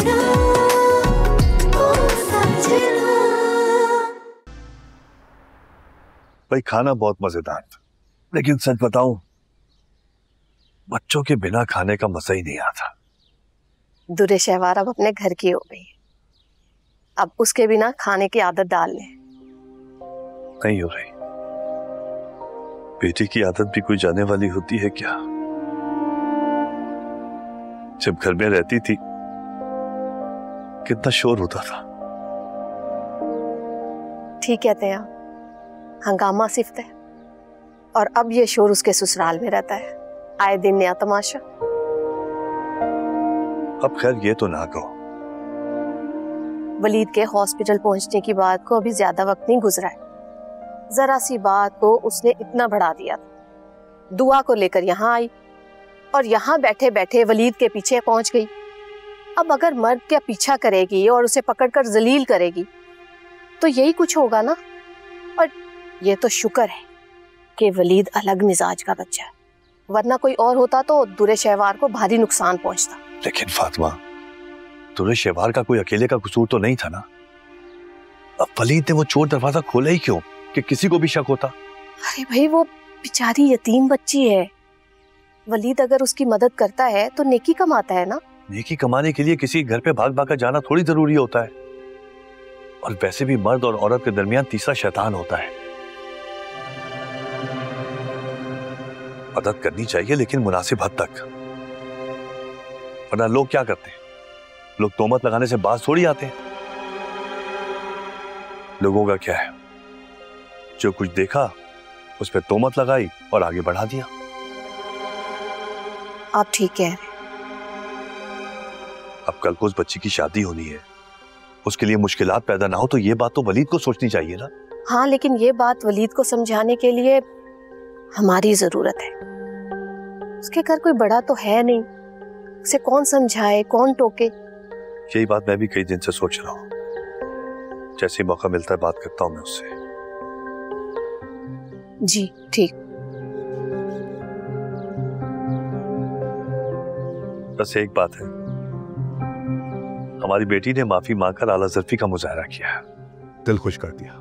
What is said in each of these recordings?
सजना, ओ सजना। भाई खाना बहुत मजेदार था, लेकिन सच बताऊं बच्चों के बिना खाने का मजा ही नहीं आता। दुरे शहवार अब अपने घर की हो गई, अब उसके बिना खाने की आदत डाल ले। नहीं हो रही। बेटी की आदत भी कोई जाने वाली होती है क्या? जब घर में रहती थी कितना शोर होता था। ठीक कहते हैं, हंगामा सिफ्त है, और अब ये शोर उसके ससुराल में रहता है, आए दिन नया तमाशा। अब खैर ये तो ना कहो। वलीद के हॉस्पिटल पहुंचने की बात को अभी ज्यादा वक्त नहीं गुजरा है, जरा सी बात को उसने इतना बढ़ा दिया था। दुआ को लेकर यहाँ आई और यहाँ बैठे बैठे वलीद के पीछे पहुंच गई। अब अगर मर्द का पीछा करेगी और उसे पकड़कर जलील करेगी तो यही कुछ होगा ना। और ये तो शुक्र है कि वलीद अलग मिजाज का बच्चा है, वरना कोई और होता तो दुरे शहवार को भारी नुकसान पहुंचता। लेकिन फातिमा, दुरे शहवार का कोई अकेले का कसूर तो नहीं था ना। अब वलीद ने वो चोर दरवाजा खोला ही क्यों कि किसी को भी शक होता? अरे भाई, वो बेचारी यतीम बच्ची है, वलीद अगर उसकी मदद करता है तो नेकी कमाता है ना। नेकी कमाने के लिए किसी घर पे भाग भाग कर जाना थोड़ी जरूरी होता है। और वैसे भी मर्द और औरत के दरमियान तीसरा शैतान होता है। मदद करनी चाहिए लेकिन मुनासिब हद तक, वरना लोग क्या करते हैं, लोग तोहमत लगाने से बाज थोड़ी आते हैं। लोगों का क्या है, जो कुछ देखा उस पर तोहमत लगाई और आगे बढ़ा दिया। आप ठीक कह रहे। अब कल को उस बच्ची की शादी होनी है, उसके लिए मुश्किलात पैदा ना हो तो ये बात तो वलीद को सोचनी चाहिए ना। हाँ, लेकिन ये बात वलीद को समझाने के लिए हमारी जरूरत है। उसके घर कोई बड़ा तो है नहीं, उसे कौन समझाए, कौन टोके। यही बात मैं भी कई दिन से सोच रहा हूँ। जैसे मौका मिलता है बात करता हूँ मैं उससे। जी ठीक। बस एक बात है, हमारी बेटी ने माफी मांगकर आला ज़र्फी का मुजाहरा किया है। दिल खुश कर दिया।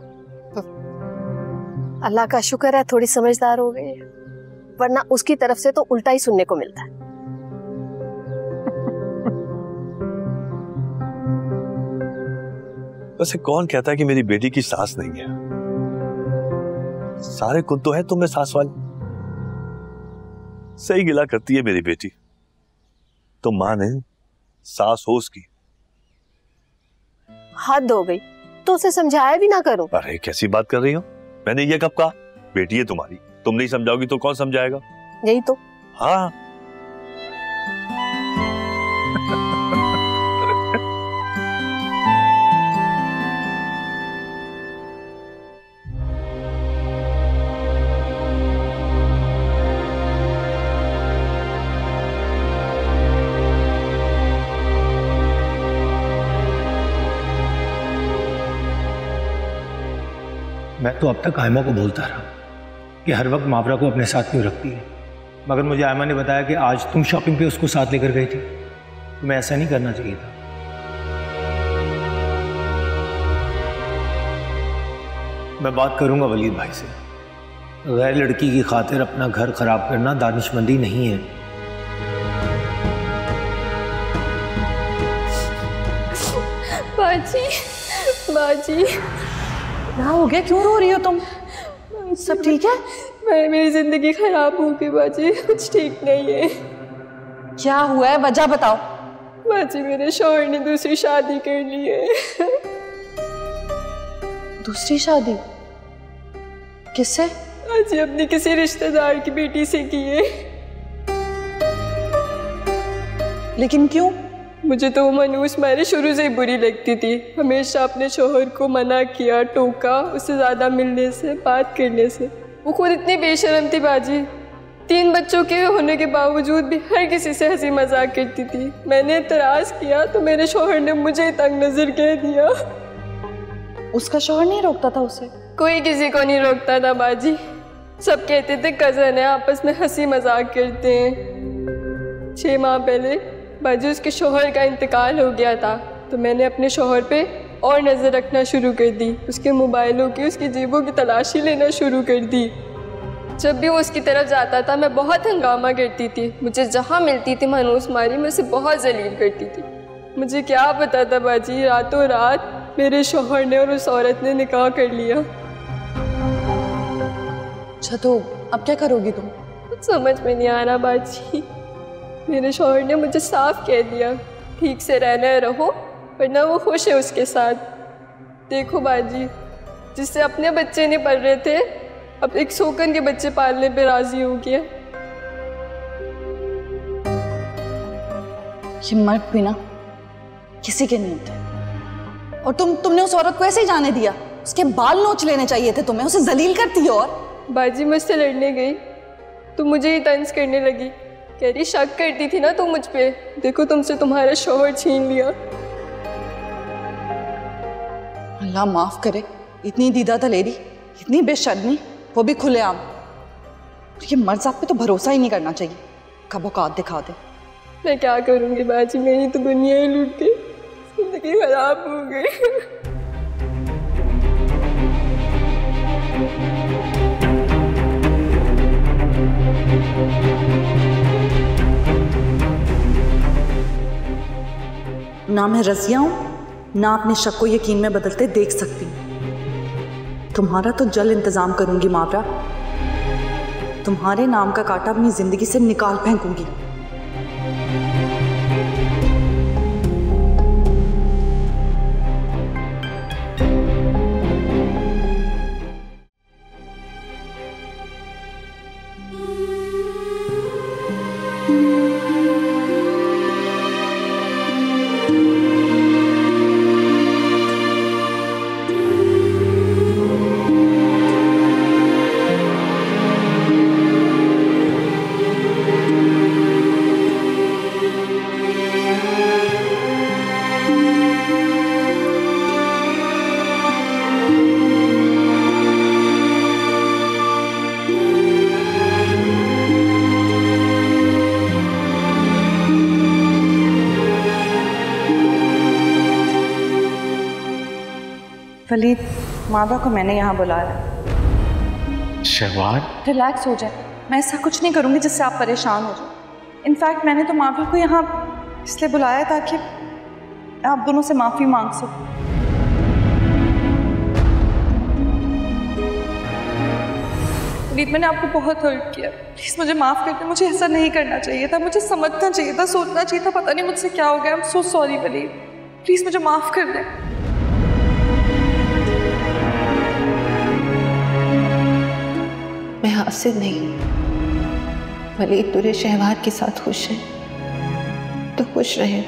अल्लाह का शुक्र है थोड़ी समझदार हो गई, वरना उसकी तरफ से तो उल्टा ही सुनने को मिलता है। वैसे कौन कहता है कि मेरी बेटी की सास नहीं है? सारे खुद तो है तुम में सास वाली। सही गिला करती है मेरी बेटी। तो मां नहीं, सास हो उसकी। हद हो गई, तो उसे समझाया भी ना करो। अरे कैसी बात कर रही हो, मैंने ये कब कहा? बेटी है तुम्हारी, तुम नहीं समझाओगी तो कौन समझाएगा? यही तो। हाँ मैं तो अब तक आयमा को बोलता रहा कि हर वक्त मावरा को अपने साथ क्यों रखती है, मगर मुझे आयमा ने बताया कि आज तुम शॉपिंग पे उसको साथ लेकर गई थी। तुम्हें ऐसा नहीं करना चाहिए था। मैं बात करूंगा वलीद भाई से। गैर लड़की की खातिर अपना घर खराब करना दानिशमंदी नहीं है। बाजी, बाजी क्या हो गया, क्यों रो रही हो तुम? सब ठीक है? मेरी जिंदगी खराब हो गई बाजी, कुछ ठीक नहीं है। क्या हुआ है, वजह बताओ। बाजी, मेरे शौहर ने दूसरी शादी कर ली है। दूसरी शादी? किससे? बाजी, अपनी किसी रिश्तेदार की बेटी से की है। लेकिन क्यों? मुझे तो वो मनूस मेरे शुरू से ही बुरी लगती थी। हमेशा अपने शौहर को मना किया, टोका, उससे ज़्यादा मिलने से, बात करने से। वो खुद इतनी बेशर्म थी बाजी, 3 बच्चों के होने के बावजूद भी हर किसी से हंसी मजाक करती थी। मैंने इतराज़ किया तो मेरे शौहर ने मुझे तंग नज़र कह दिया। उसका शौहर नहीं रोकता था उसे? कोई किसी को नहीं रोकता था बाजी। सब कहते थे कज़न है, आपस में हंसी मजाक करते हैं। 6 माह पहले बाजी उसके शोहर का इंतकाल हो गया था, तो मैंने अपने शोहर पे और नज़र रखना शुरू कर दी। उसके मोबाइलों की, उसकी जेबों की तलाशी लेना शुरू कर दी। जब भी वो उसकी तरफ जाता था मैं बहुत हंगामा करती थी। मुझे जहाँ मिलती थी मनूस मारी, मैं उसे बहुत जलील करती थी। मुझे क्या पता था बाजी, रातों रात मेरे शोहर ने और उस औरत ने निकाह कर लिया। अच्छा तो अब क्या करोगी तुम? कुछ समझ में नहीं आ रहा बाजी। मेरे शोहर ने मुझे साफ कह दिया ठीक से रहना रहो, वरना वो खुश है उसके साथ। देखो बाजी, जिससे अपने बच्चे नहीं पल रहे थे, अब एक सोकन के बच्चे पालने पे राजी हो गया। ये मर्द भी ना किसी के नहीं होते। और तुमने उस औरत को ऐसे ही जाने दिया? उसके बाल नोच लेने चाहिए थे तुम्हें, उसे जलील करती हो। और बाजी मुझसे लड़ने गई तो मुझे ही तंज करने लगी, कह रही शक करती थी ना तुम मुझ पे, देखो तुमसे तुम्हारा शोहर छीन लिया। अल्लाह माफ करे, इतनी दीदा दलेरी, इतनी बेशर्मी, वो भी खुलेआम। ये मर्द साहब पे तो भरोसा ही नहीं करना चाहिए, कब औकात दिखा दे। मैं क्या करूँगी बाजी, मेरी तो दुनिया ही लूट गई, जिंदगी खराब हो गई। ना मैं रजिया हूं, ना अपने शक को यकीन में बदलते देख सकती हूं। तुम्हारा तो जल्द इंतजाम करूंगी मावरा, तुम्हारे नाम का कांटा अपनी जिंदगी से निकाल फेंकूंगी। वलीद, मावरा को मैंने यहाँ बुलाया। शहवाज, रिलैक्स हो जाए, मैं ऐसा कुछ नहीं करूँगी जिससे आप परेशान हो जाए। इनफैक्ट मैंने तो मावरा को यहाँ इसलिए बुलाया ताकि आप दोनों से माफ़ी मांग सकूं। वलीद, मैंने आपको बहुत हर्ट किया, प्लीज़ मुझे माफ़ कर दें। मुझे ऐसा नहीं करना चाहिए था, मुझे समझना चाहिए था, सोचना चाहिए था। पता नहीं मुझसे क्या हो गया। I am so sorry Waleed, please मुझे माफ़ कर दें। मैं हासिल नहीं, वलीद पूरे शहवार के साथ खुश है तो खुश रहे।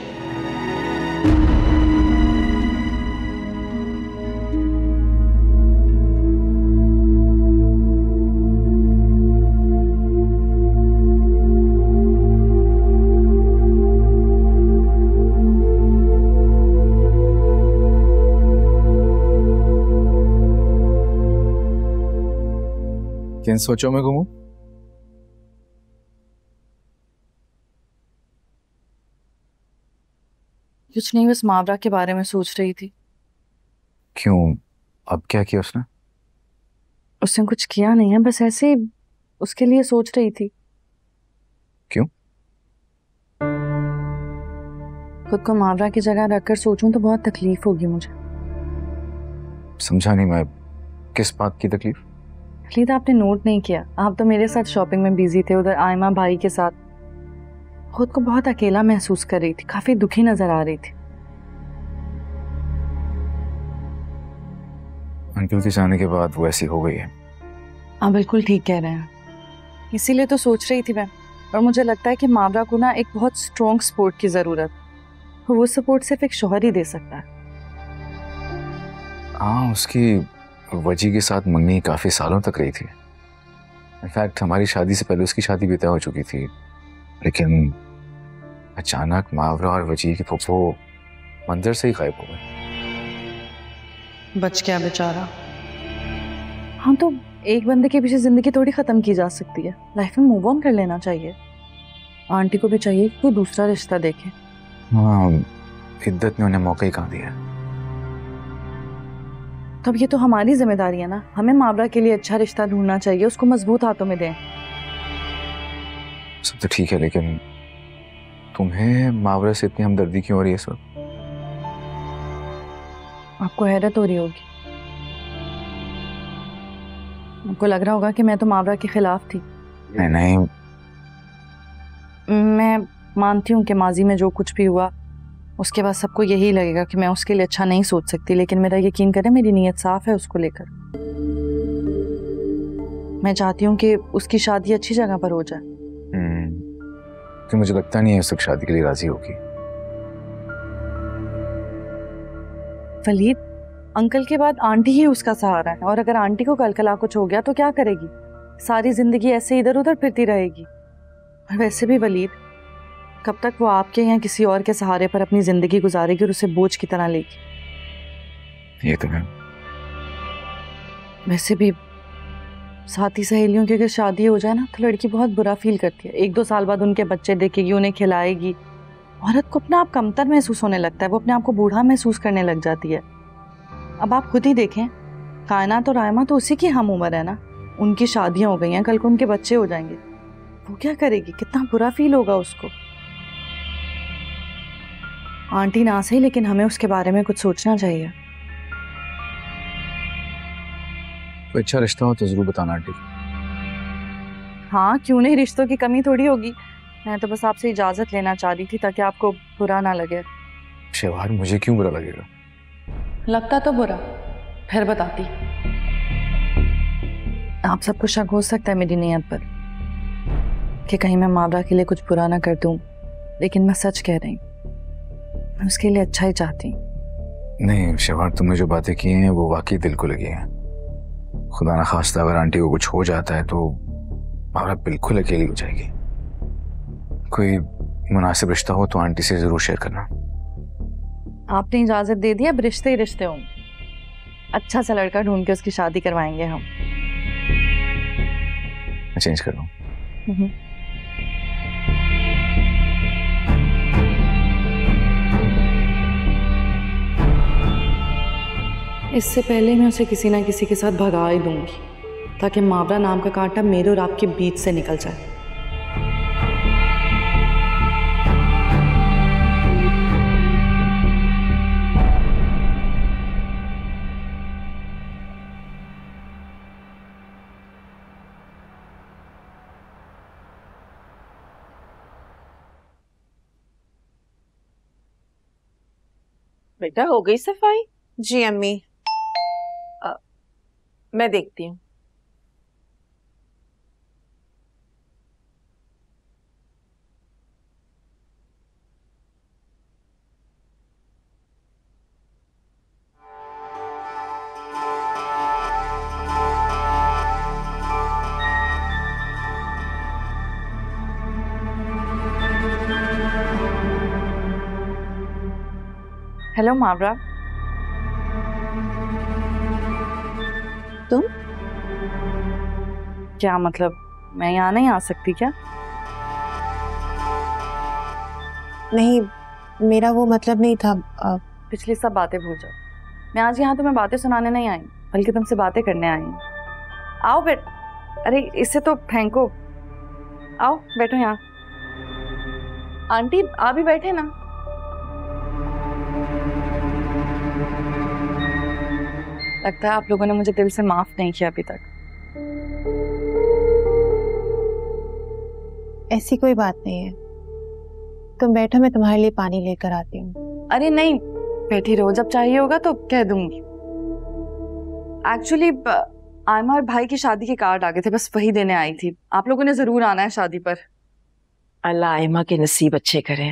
किन सोचों में घूमूं? कुछ नहीं, बस मावरा के बारे में सोच रही थी। क्यों, अब क्या किया उसने? उसने कुछ किया नहीं है, बस ऐसे ही उसके लिए सोच रही थी। क्यों? खुद को मावरा की जगह रखकर सोचूं तो बहुत तकलीफ होगी मुझे। समझा नहीं मैं, किस बात की तकलीफ? वलीद, आपने नोट नहीं किया, आप तो मेरे साथ शॉपिंग में बिजी थे, उधर आयमा भाई के साथ। खुद को बहुत अकेला महसूस कर रही थी, काफी दुखी नजर आ रही थी। अंकल के जाने के बाद वो ऐसी हो गई है। आप बिल्कुल ठीक कह रहे हैं, इसीलिए तो सोच रही थी मैं। और मुझे लगता है कि मावरा को ना एक बहुत स्ट्रॉन्ग सपोर्ट की जरूरत, वो सपोर्ट सिर्फ एक शौहर ही दे सकता है। हाँ, उसकी वजी के साथ मंगनी काफ़ी सालों तक रही थी। इनफैक्ट हमारी शादी से पहले उसकी शादी भी तय हो चुकी थी, लेकिन अचानक मावरा और वजी की फुफ्फो मंदिर से ही गायब हो गए। बच गया बेचारा। हाँ, तो एक बंदे के पीछे जिंदगी थोड़ी खत्म की जा सकती है, लाइफ में मूव ऑन कर लेना चाहिए। आंटी को भी चाहिए कि कोई दूसरा रिश्ता देखे। हाँ, इद्दत ने उन्हें मौका ही कहाँ दिया। तब ये तो हमारी जिम्मेदारी है ना, हमें मावरा के लिए अच्छा रिश्ता ढूंढना चाहिए, उसको मजबूत हाथों में दें। सब तो ठीक है, लेकिन तुम्हें मावरा से इतनी हमदर्दी क्यों हो रही है सब? आपको हैरत हो रही होगी, आपको लग रहा होगा कि मैं तो मावरा के खिलाफ थी। नहीं नहीं, मैं मानती हूँ कि माजी में जो कुछ भी हुआ उसके बाद सबको यही लगेगा कि मैं उसके लिए अच्छा नहीं सोच सकती, लेकिन मेरा यकीन करें मेरी नीयत साफ है उसको लेकर। मैं चाहती हूँ कि उसकी शादी अच्छी जगह पर हो जाए। कि मुझे लगता नहीं है उस शादी के लिए राजी होगी। वलीद, अंकल के बाद आंटी ही उसका सहारा है, और अगर आंटी को कल कला कुछ हो गया तो क्या करेगी? सारी जिंदगी ऐसे इधर उधर फिरती रहेगी। और वैसे भी वलीद, कब तक वो आपके या किसी और के सहारे पर अपनी जिंदगी गुजारेगी और उसे बोझ की तरह लेगी? ये तो है। वैसे भी साथी सहेलियों की अगर शादी हो जाए ना तो लड़की बहुत बुरा फील करती है। 1-2 साल बाद उनके बच्चे देखेगी, उन्हें खिलाएगी, औरत को अपना आप कमतर महसूस होने लगता है, वो अपने आप को बूढ़ा महसूस करने लग जाती है। अब आप खुद ही देखें, कायनात और आयमा तो उसी की हम उम्र है ना, उनकी शादियां हो गई हैं, कल को उनके बच्चे हो जाएंगे, वो क्या करेगी? कितना बुरा फील होगा उसको। आंटी ना सही, लेकिन हमें उसके बारे में कुछ सोचना चाहिए। कोई अच्छा रिश्ता हो तो जरूर बताना आंटी। हाँ क्यों नहीं, रिश्तों की कमी थोड़ी होगी। मैं तो बस आपसे इजाजत लेना चाह रही थी ताकि आपको बुरा ना लगे। शेवार, मुझे क्यों बुरा लगेगा? लगता तो बुरा, फिर बताती। आप सबको शक हो सकता है मेरी नीयत पर कि कहीं मैं मावरा के लिए कुछ बुरा ना कर दूं, लेकिन मैं सच कह रही हूँ, मैं उसके लिए अच्छा ही चाहती हूँ। नहीं शेवार, तुमने जो बातें की हैं वो वाकई दिल को लगी हैं। खुदा ना खास्ता अगर आंटी को कुछ हो जाता है तो मावरा बिल्कुल अकेली हो जाएगी। कोई मुनासिब रिश्ता हो तो आंटी से जरूर शेयर करना। आपने इजाजत दे दी, अब रिश्ते ही रिश्ते होंगे। अच्छा सा लड़का ढूंढ के उसकी शादी करवाएंगे हम। मैं चेंज कर लूं। इससे पहले मैं उसे किसी ना किसी के साथ भगा ही दूंगी ताकि मावरा नाम का कांटा मेरे और आपके बीच से निकल जाए। बेटा हो गई सफाई? जी अम्मी। मैं देखती हूँ। हेलो मावरा। तुम? क्या मतलब, मैं यहाँ नहीं आ सकती क्या? नहीं, मेरा वो मतलब नहीं था। पिछली सब बातें भूल जाओ। मैं आज यहाँ तुम्हें बातें सुनाने नहीं आई, बल्कि तुमसे बातें करने आई हूँ। आओ बेट, अरे इसे तो फेंको। आओ बैठो यहाँ। आंटी आप भी बैठे ना। लगता है आप लोगों ने मुझे दिल से माफ नहीं किया अभी तक। ऐसी कोई बात नहीं है, तुम बैठो, मैं तुम्हारे लिए पानी लेकर आती हूँ। अरे नहीं, बैठी रहो, जब चाहिए होगा तो कह दूंगी। एक्चुअली आयमा और भाई की शादी के कार्ड आ गए थे, बस वही देने आई थी। आप लोगों ने जरूर आना है शादी पर। अल्लाह आयमा के नसीब अच्छे करे।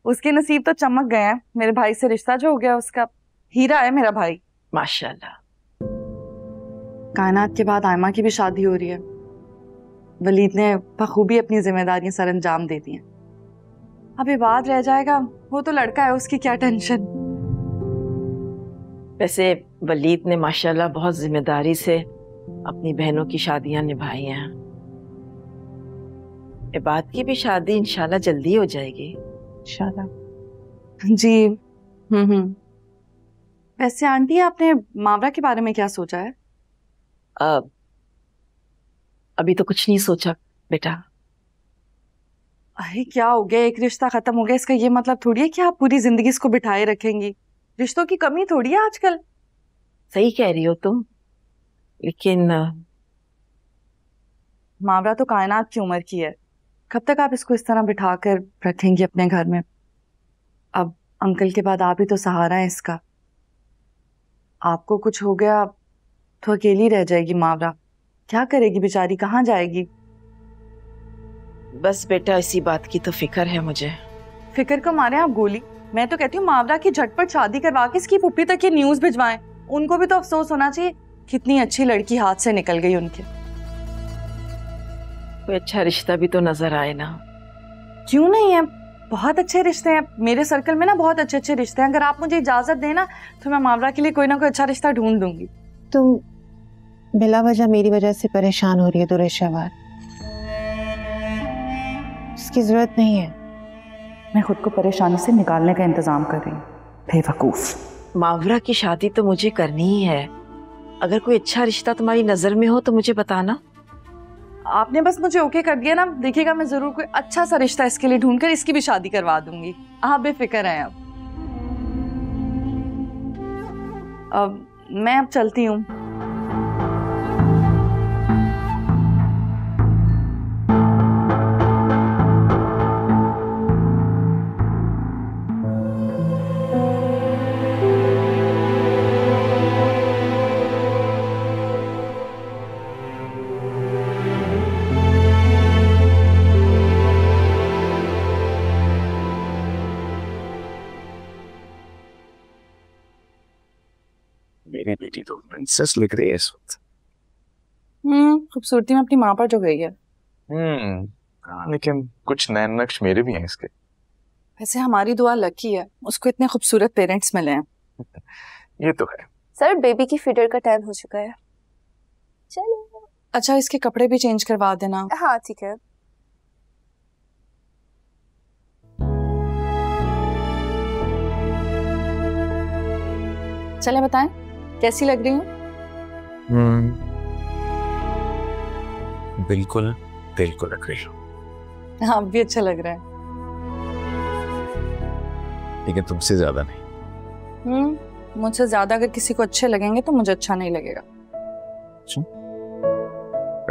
उसके नसीब तो चमक गए हैं, मेरे भाई से रिश्ता जो हो गया उसका, हीरा है मेरा भाई माशाल्लाह। कायनात के बाद आयमा की भी शादी हो रही है। वलीद ने बखूबी अपनी जिम्मेदारियां सर अंजाम दे दी हैं। अब विवाद रह जाएगा, वो तो लड़का है, उसकी क्या टेंशन। वैसे वलीद ने माशाल्लाह बहुत जिम्मेदारी से अपनी बहनों की शादियां निभाई हैं। इबाद की भी शादी इंशाल्लाह जल्दी हो जाएगी। इंशाल्लाह। जी। वैसे आंटी आपने मावरा के बारे में क्या सोचा है? अभी तो कुछ नहीं सोचा बेटा। अरे क्या हो गया, एक रिश्ता खत्म हो गया इसका ये मतलब थोड़ी है कि आप पूरी जिंदगी इसको बिठाए रखेंगी। रिश्तों की कमी थोड़ी है आजकल। सही कह रही हो तुम, लेकिन मावरा तो कायनात की उम्र की है, कब तक आप इसको इस तरह बिठा कर रखेंगी अपने घर में? अब अंकल के बाद आप ही तो सहारा है इसका। आपको कुछ हो गया तो अकेली रह जाएगी मावरा, क्या करेगी बेचारी, कहाँ जाएगी? बस बेटा इसी बात की तो फिक्र है मुझे। फिक्र को मारे आप गोली। मैं तो कहती हूँ मावरा की झटपट शादी करवा के इसकी पुप्पी तक ये न्यूज भिजवाएं। उनको भी तो अफसोस होना चाहिए, कितनी अच्छी लड़की हाथ से निकल गई उनके। कोई अच्छा रिश्ता भी तो नजर आए ना। क्यों नहीं है, बहुत अच्छे रिश्ते हैं मेरे सर्कल में ना, बहुत अच्छे अच्छे रिश्ते हैं। अगर आप मुझे इजाजत देना तो मैं मावरा के लिए कोई ना कोई अच्छा रिश्ता ढूंढ दूंगी। तुम बिला वजह मेरी वजह से परेशान हो रही है दुरेशावार, इसकी जरूरत नहीं है। मैं खुद को परेशानी से निकालने का इंतजाम कर रही हूँ, बेवकूफ। मावरा की शादी तो मुझे करनी ही है। अगर कोई अच्छा रिश्ता तुम्हारी नजर में हो तो मुझे बताना। आपने बस मुझे ओके कर दिया ना, देखिएगा मैं जरूर कोई अच्छा सा रिश्ता इसके लिए ढूंढकर इसकी भी शादी करवा दूंगी। आप बेफिक्र हैं। अब मैं चलती हूँ। मेरी बेटी तो प्रिंसेस लग रही है इस वक्त। खूबसूरती में अपनी माँ पर जो गई है। लेकिन कुछ नए नक्श मेरे भी हैं इसके। वैसे हमारी दुआ लकी है, उसको इतने खूबसूरत पेरेंट्स मिले हैं। ये तो है। सर बेबी की फीडर का टाइम हो चुका है। चलो। अच्छा इसके कपड़े भी चेंज करवा देना। हाँ ठीक है। चले बताएं कैसी लग रही हूँ? बिल्कुल दिल को लग रही हो। हाँ भी अच्छा लग रहा है। लेकिन तुमसे ज्यादा नहीं। मुझसे ज्यादा अगर किसी को अच्छे लगेंगे तो मुझे अच्छा नहीं लगेगा।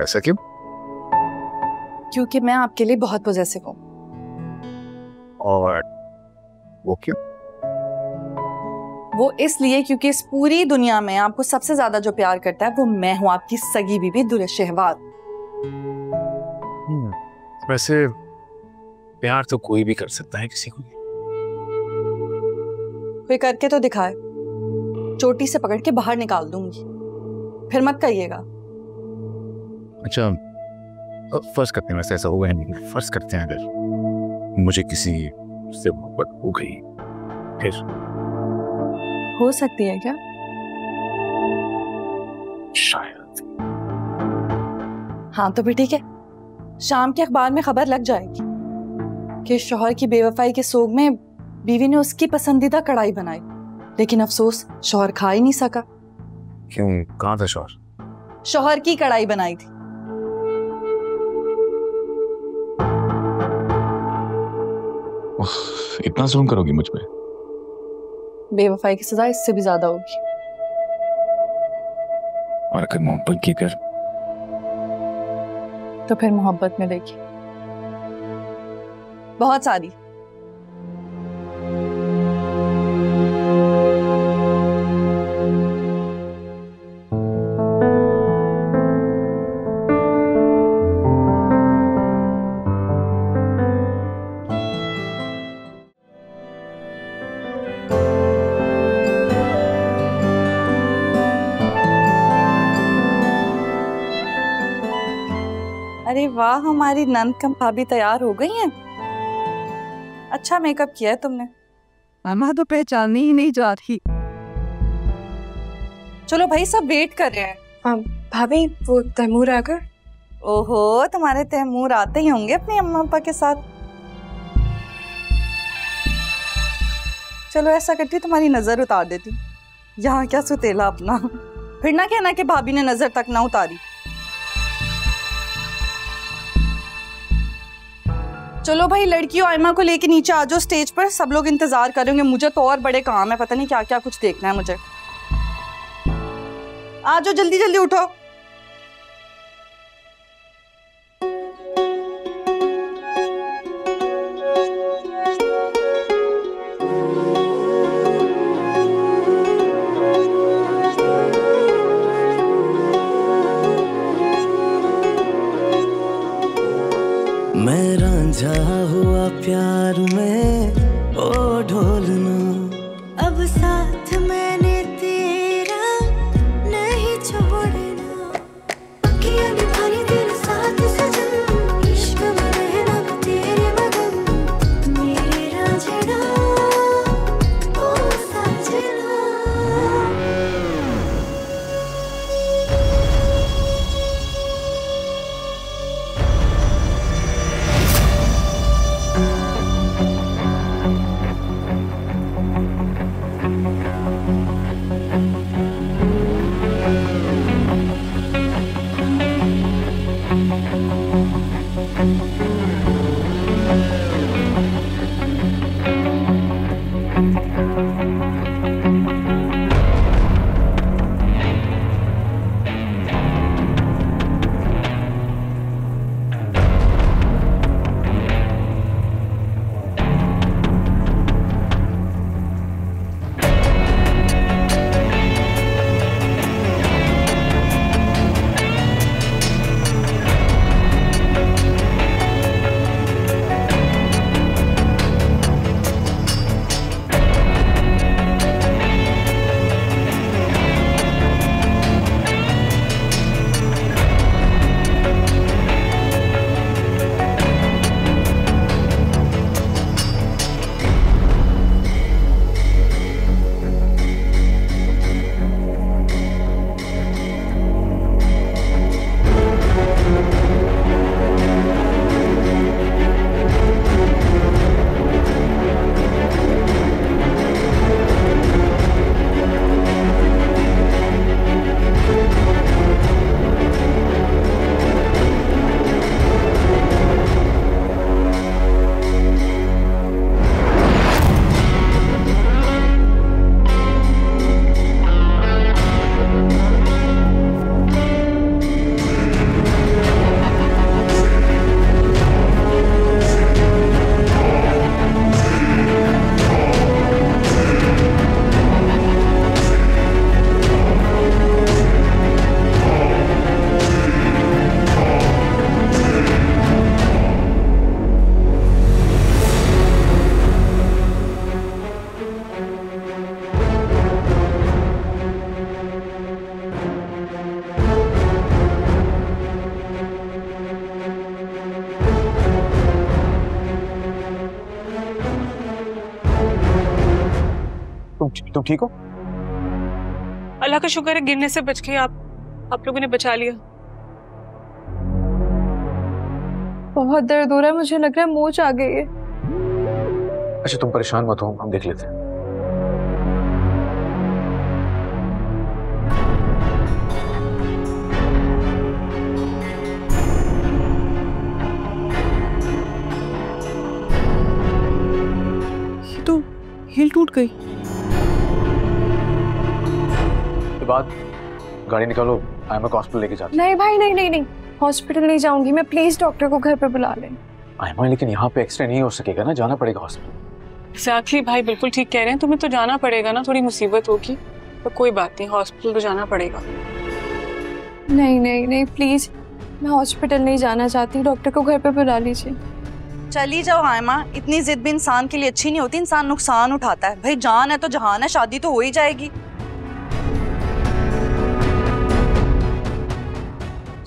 ऐसा क्यों? क्योंकि मैं आपके लिए बहुत पॉजेसिव हूँ। और वो क्यों? वो इसलिए क्योंकि इस पूरी दुनिया में आपको सबसे ज्यादा जो प्यार करता है वो मैं हूँ, आपकी सगी बीबी दुरेशहवार। वैसे प्यार तो कोई भी कर सकता है किसी को। कोई करके तो दिखाए, चोटी से पकड़ के बाहर निकाल दूंगी, फिर मत कहिएगा। अच्छा फर्ज करते हैं, वैसे ऐसा होगा नहीं, फर्ज करते हैं अगर मुझे किसी से मोहब्बत हो गई फिर हो सकती है क्या? शायद। हाँ तो भी ठीक है, शाम के अखबार में खबर लग जाएगी कि शौहर की बेवफाई के सोग में बीवी ने उसकी पसंदीदा कढ़ाई बनाई, लेकिन अफसोस शौहर खा ही नहीं सका। क्यों, कहाँ था शौहर? शौहर की कढ़ाई बनाई थी। इतना जुल्म करोगी मुझ पे? बेवफाई की सजा इससे भी ज्यादा होगी। और अगर मोहब्बत की कर तो फिर मोहब्बत में देखिए बहुत सारी। अरे वाह, हमारी नंद कम भाभी तैयार हो गई हैं। अच्छा मेकअप किया है तुमने। मामा तो पहचाननी ही नहीं जा रही। चलो भाई सब वेट कर रहे हैं। भाभी वो तैमूर आ गए। ओहो, तुम्हारे तैमूर आते ही होंगे अपनी अम्मा पापा के साथ। चलो ऐसा करती तुम्हारी नजर उतार देती। यहाँ क्या सुतेला अपना, फिर ना कहना कि भाभी ने नजर तक ना उतारी। चलो भाई लड़कियों, आयमा को लेके नीचे आ जाओ स्टेज पर, सब लोग इंतजार करेंगे। मुझे तो और बड़े काम है, पता नहीं क्या क्या कुछ देखना है मुझे। आ जाओ जल्दी जल्दी उठो। मैं रांझा हुआ प्यार में ओ ढोलना, अब साथ मैंने तेरा नहीं छोड़ना। पक्कियां निभानी तेरे साथ सजन, इश्क में रहना मैं तेरे मगन, मेरे रांझना ओ सजना। तुम ठीक हो? अल्लाह का शुक्र है गिरने से बच गए आप लोगों ने बचा लिया। बहुत दर्द हो रहा है, मुझे लग रहा है मोच आ गई है। अच्छा तुम परेशान मत हो, हम देख लेते हैं। ये तो हिल टूट गई। बाद गाड़ी निकालो, आयमा को हॉस्पिटल लेके जाते। नहीं भाई नहीं, हॉस्पिटल नहीं जाऊंगी मैं, प्लीज डॉक्टर को घर पे बुला लें। आयमा लेकिन यहाँ पे एक्सरे नहीं हो सकेगा ना, जाना पड़ेगा हॉस्पिटल। एग्जैक्टली भाई, बिल्कुल ठीक कह रहे हैं, तुम्हें तो जाना पड़ेगा ना, थोड़ी मुसीबत होगी तो कोई बात नहीं, हॉस्पिटल तो जाना पड़ेगा। नहीं प्लीज, मैं हॉस्पिटल नहीं जाना चाहती, डॉक्टर को घर पे बुला लीजिए। चली जाओ आयमा, इतनी जिद भी इंसान के लिए अच्छी नहीं होती, इंसान नुकसान उठाता है। भाई जान है तो जहान है, शादी तो हो ही जाएगी।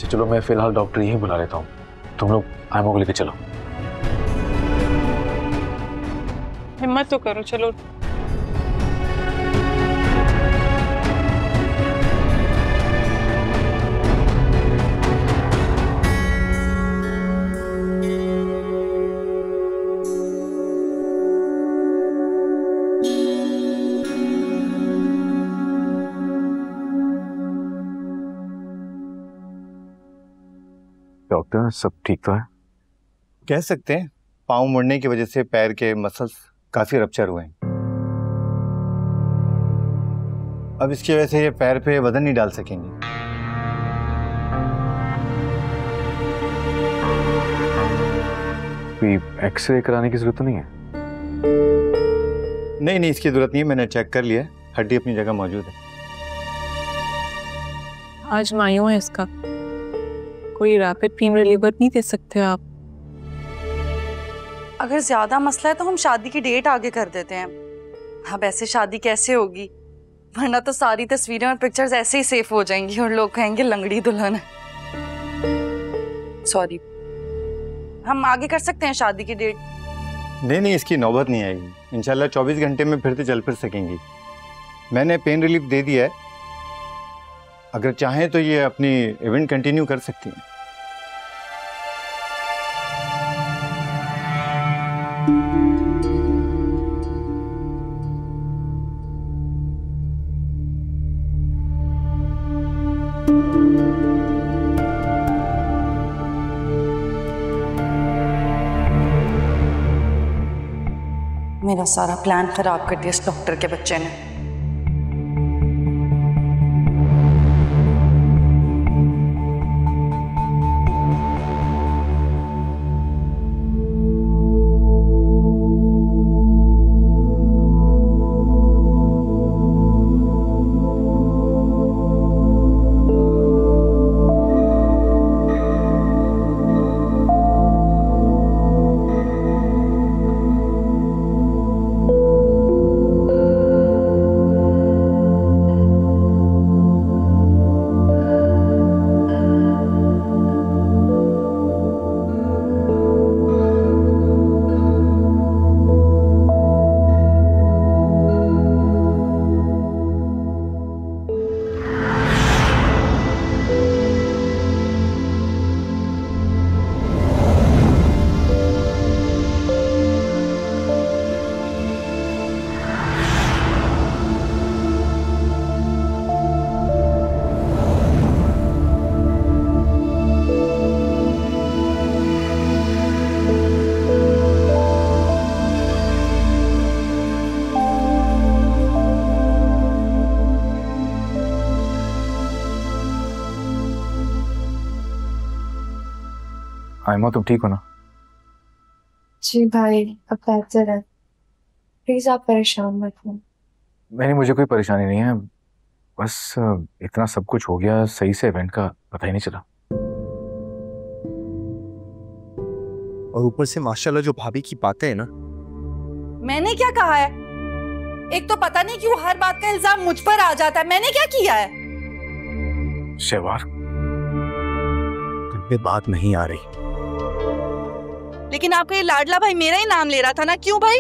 चलो मैं फिलहाल डॉक्टर यही बुला लेता हूँ, तुम लोग आयमा को लेके चलो। हिम्मत तो करो, चलो। डॉक्टर, सब ठीक तो है? कह सकते हैं पाँव मुड़ने की वजह से पैर के मसल्स काफी रप्चर हुए हैं। अब इसकी वजह से ये पैर पे वजन नहीं डाल सकेंगे। कोई एक्सरे कराने की जरूरत तो नहीं है? नहीं, इसकी जरूरत नहीं है, मैंने चेक कर लिया, हड्डी अपनी जगह मौजूद है। आज मायूं है इसका, कोई रैपिड पेन रिलीवर नहीं दे सकते आप? अगर ज्यादा मसला है तो हम शादी की डेट आगे कर देते हैं। अब ऐसे शादी कैसे होगी, वरना तो सारी तस्वीरें और पिक्चर्स ऐसे ही सेफ हो जाएंगी और लोग कहेंगे लंगड़ी दुल्हन है। सॉरी, हम आगे कर सकते हैं शादी की डेट? नहीं, इसकी नौबत नहीं आएगी। इंशाल्लाह 24 घंटे में फिर से चल फिर सकेंगी। मैंने पेन रिलीफ दे दिया है, अगर चाहें तो ये अपनी इवेंट कंटिन्यू कर सकती हैं। मेरा सारा प्लान खराब कर दिया इस डॉक्टर के बच्चे ने। आयमा, तुम ठीक हो ना? जी भाई, अब बेहतर है। प्लीज आप परेशान मत हो। नहीं, मुझे कोई परेशानी नहीं है, बस इतना सब कुछ हो गया सही से, इवेंट का पता ही नहीं चला। और ऊपर से माशाल्लाह जो भाभी की बातें है ना। मैंने क्या कहा है? एक तो पता नहीं क्यों हर बात का इल्जाम मुझ पर आ जाता है। मैंने क्या किया है? शहवार, तुम पे बात नहीं आ रही। लेकिन आपका ये लाडला भाई मेरा ही नाम ले रहा था ना, क्यों भाई?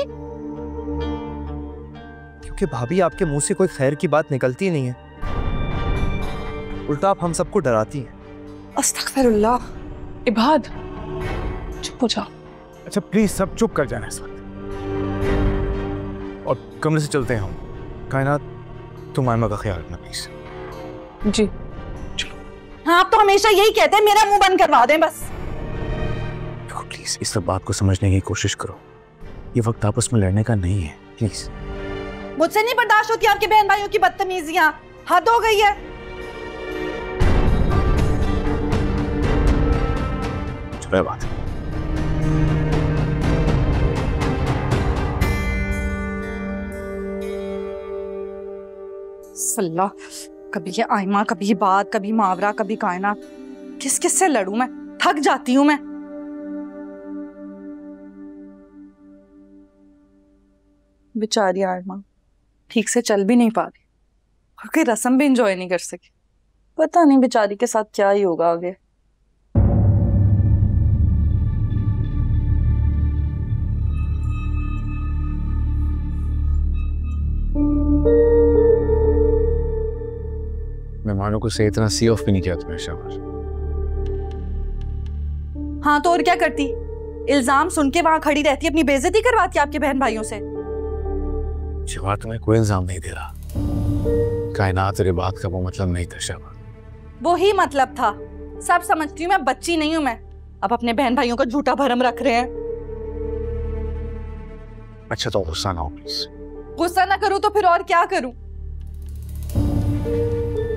क्योंकि भाभी आपके मुंह से कोई खैर की बात निकलती नहीं है, उल्टा आप हम सबको डराती हैं। अस्तगफिरुल्लाह। इबाद, चुप हो जाओ। अच्छा प्लीज सब चुप कर जाना इस वक्त, और कमरे से चलते हैं हम। कायनात, तुम आयमा का ख्याल रखना प्लीज। जी हाँ, आप तो हमेशा यही कहते हैं, मेरा मुंह बंद करवा दें बस। प्लीज इस सब बात को समझने की कोशिश करो, ये वक्त आपस में लड़ने का नहीं है, प्लीज। मुझसे नहीं बर्दाश्त होती आपके बहन भाइयों की बदतमीजियां, हद हो गई है। चलो बात सल्ला, कभी ये आयमा, कभी ये बात, कभी मावरा, कभी कायनात। किस किस से लड़ूं मैं? थक जाती हूं मैं। बेचारी आयमा ठीक से चल भी नहीं पा रही और कोई रस्म भी एंजॉय नहीं कर सकी। पता नहीं बेचारी के साथ क्या ही होगा आगे। मेहमानों को सही इतना सी ऑफ भी नहीं किया तुमने शहवार। हाँ तो और क्या करती? इल्जाम सुन के वहां खड़ी रहती, अपनी बेइज्जती करवाती आपके बहन भाइयों से। शहवार, तुम्हें कोई इल्जाम नहीं दे रहा। कायनात, तेरे बात का वो मतलब नहीं था शहवार। वो ही मतलब था। सब समझती हूँ मैं, बच्ची नहीं हूँ मैं। अब अपने बहन भाइयों का झूठा भरम रख रहे हैं। अच्छा तो गुस्सा ना हो प्लीज। गुस्सा ना करूं तो फिर और क्या करूं?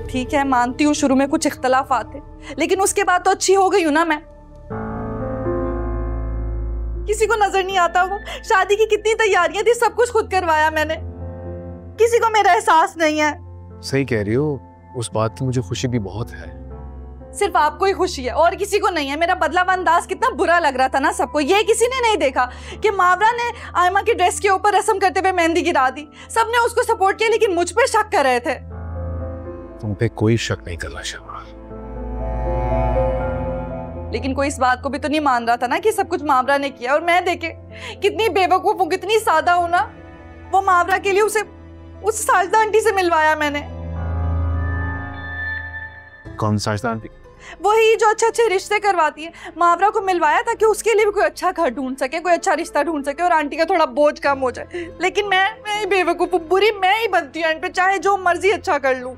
ठीक है, मानती हूँ शुरू में कुछ इख्तलाफात थे, लेकिन उसके बाद तो अच्छी हो गई हूं ना मैं। किसी को नजर नहीं आता वो शादी की कितनी तैयारियां थी, सब कुछ खुद करवाया मैंने। किसी को मेरा एहसास नहीं है। सही कह रही हो, उस बात की मुझे खुशी भी बहुत है। सिर्फ आपको ही खुशी है और किसी को नहीं है। मेरा बदलावा अंदाज कितना बुरा लग रहा था ना सबको। ये किसी ने नहीं देखा कि मावरा ने आयमा की ड्रेस के ऊपर रस्म करते हुए मेहंदी गिरा दी। सबने उसको सपोर्ट किया, लेकिन मुझ पे शक कर रहे थे। तुम पे कोई शक नहीं कर रहा शमा। लेकिन कोई इस बात को भी तो नहीं मान रहा था ना कि सब कुछ मावरा ने किया। और मैं देखे कितनी बेवकूफ हूँ, कितनी सादा हूँ ना। वो मावरा के लिए उसे उस साजदा आंटी से मिलवाया मैंने। कौन साजदा आंटी? वही जो अच्छे अच्छे रिश्ते करवाती है। मावरा को मिलवाया ताकि उसके लिए भी कोई अच्छा घर ढूंढ सके, कोई अच्छा रिश्ता ढूंढ सके और आंटी का थोड़ा बोझ कम हो जाए। लेकिन मैं ही बेवकूफ, बुरी मैं ही बनती हूँ एंड पे, चाहे जो मर्जी अच्छा कर लूं।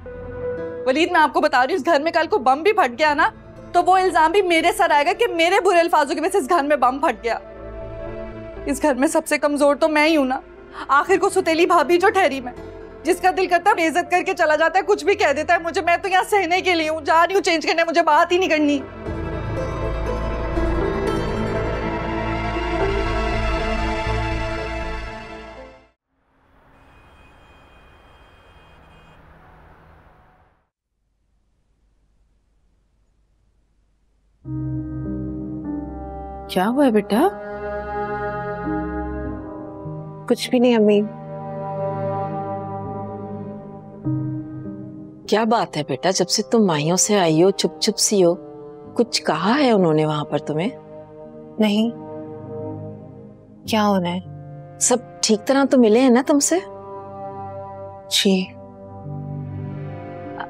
वलीद, मैं आपको बता रही हूँ, इस घर में कल को बम भी फट गया ना तो वो इल्जाम भी मेरे सर आएगा कि मेरे बुरे अल्फाजों की वजह से इस घर में बम फट गया। इस घर में सबसे कमजोर तो मैं ही हूं ना। आखिर को सुतेली भाभी जो ठहरी मैं, जिसका दिल करता है बेइज्जत करके चला जाता है, कुछ भी कह देता है मुझे। मैं तो यहाँ सहने के लिए हूँ, जा रही हूँ चेंज करने, मुझे बात ही नहीं करनी। क्या हुआ है बेटा? कुछ भी नहीं अम्मी। क्या बात है बेटा, जब से तुम माहियों से आई हो चुप चुप सी हो, कुछ कहा है उन्होंने वहां पर तुम्हें? नहीं, क्या होना है? सब ठीक तरह तो मिले हैं ना तुमसे? जी।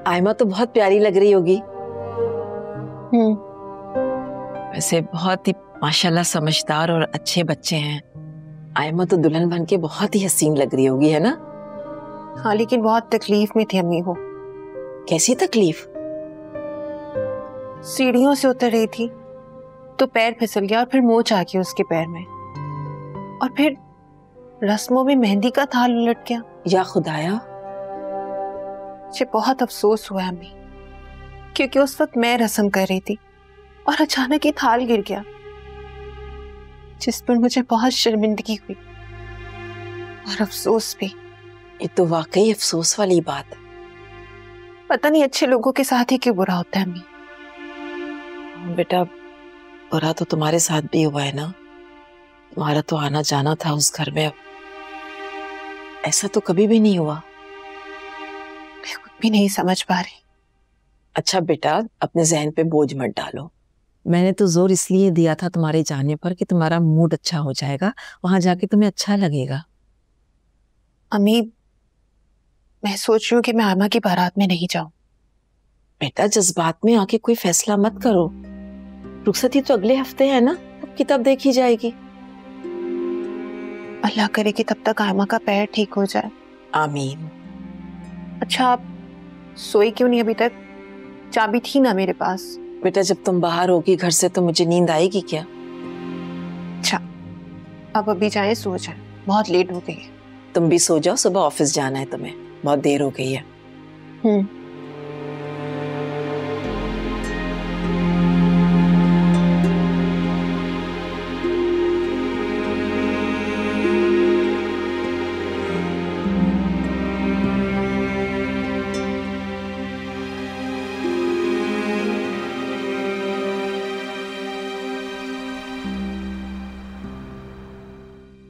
आयमा तो बहुत प्यारी लग रही होगी। वैसे बहुत ही माशाल्लाह समझदार और अच्छे बच्चे हैं। आयमा तो दुल्हन बन के बहुत ही हसीन लग रही होगी, है ना? हाँ, लेकिन बहुत तकलीफ में थी अम्मी वो। कैसी तकलीफ? सीढ़ियों से उतर रही थी तो पैर फिसल गया और फिर मोच आ गई उसके पैर में, और फिर रस्मों में मेहंदी का थाल उलट गया। या खुदाया, मुझे बहुत अफसोस हुआ अम्मी, क्योंकि उस वक्त मैं रस्म कर रही थी और अचानक ये थाल गिर गया, जिस पर मुझे बहुत शर्मिंदगी हुई और अफसोस भी। ये तो वाकई अफसोस वाली बात है। पता नहीं अच्छे लोगों के साथ ही क्यों बुरा होता है अम्मी। बेटा, बुरा तो तुम्हारे साथ भी हुआ है ना। तुम्हारा तो आना जाना था उस घर में, अब ऐसा तो कभी भी नहीं हुआ। मैं खुद भी नहीं समझ पा रही। अच्छा बेटा, अपने जहन पे बोझ मत डालो। मैंने तो जोर इसलिए दिया था तुम्हारे जाने पर कि तुम्हारा मूड अच्छा हो जाएगा, वहां जाके तुम्हें अच्छा लगेगा। अम्मी, मैं सोच रही हूँ कि मैं आयमा की बारात में नहीं जाऊं। बेटा, जज्बात में आके कोई फैसला मत करो। रुखसती तो अगले हफ्ते है ना, तब की तब देखी जाएगी। अल्लाह करे कि तब तक आयमा का पैर ठीक हो जाए। आमीन। अच्छा, आप सोई क्यों नहीं अभी तक? चाबी थी ना मेरे पास। बेटा, जब तुम बाहर होगी घर से तो मुझे नींद आएगी क्या? अच्छा, अब अभी जाए, सो जाए, बहुत लेट हो गई है। तुम भी सो जाओ, सुबह ऑफिस जाना है तुम्हें, बहुत देर हो गई है।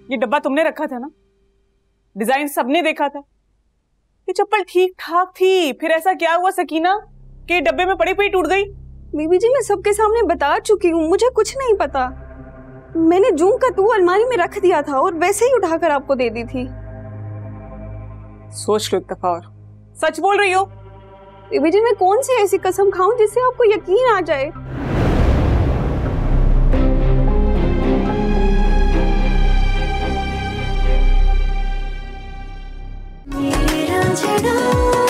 ये डब्बा तुमने रखा था ना? डिजाइन सबने देखा था। ये चप्पल ठीक ठाक थी, फिर ऐसा क्या हुआ सकीना कि डब्बे में पड़ी पड़ी टूट गई? बीबी जी, मैं सबके सामने बता चुकी हूँ, मुझे कुछ नहीं पता। मैंने जूं का तू अलमारी में रख दिया था और वैसे ही उठाकर आपको दे दी थी। सोच लो एक दफा और। सच बोल रही हो? बीबी जी, मैं कौन सी ऐसी कसम खाऊं जिससे आपको यकीन आ जाए? मेरा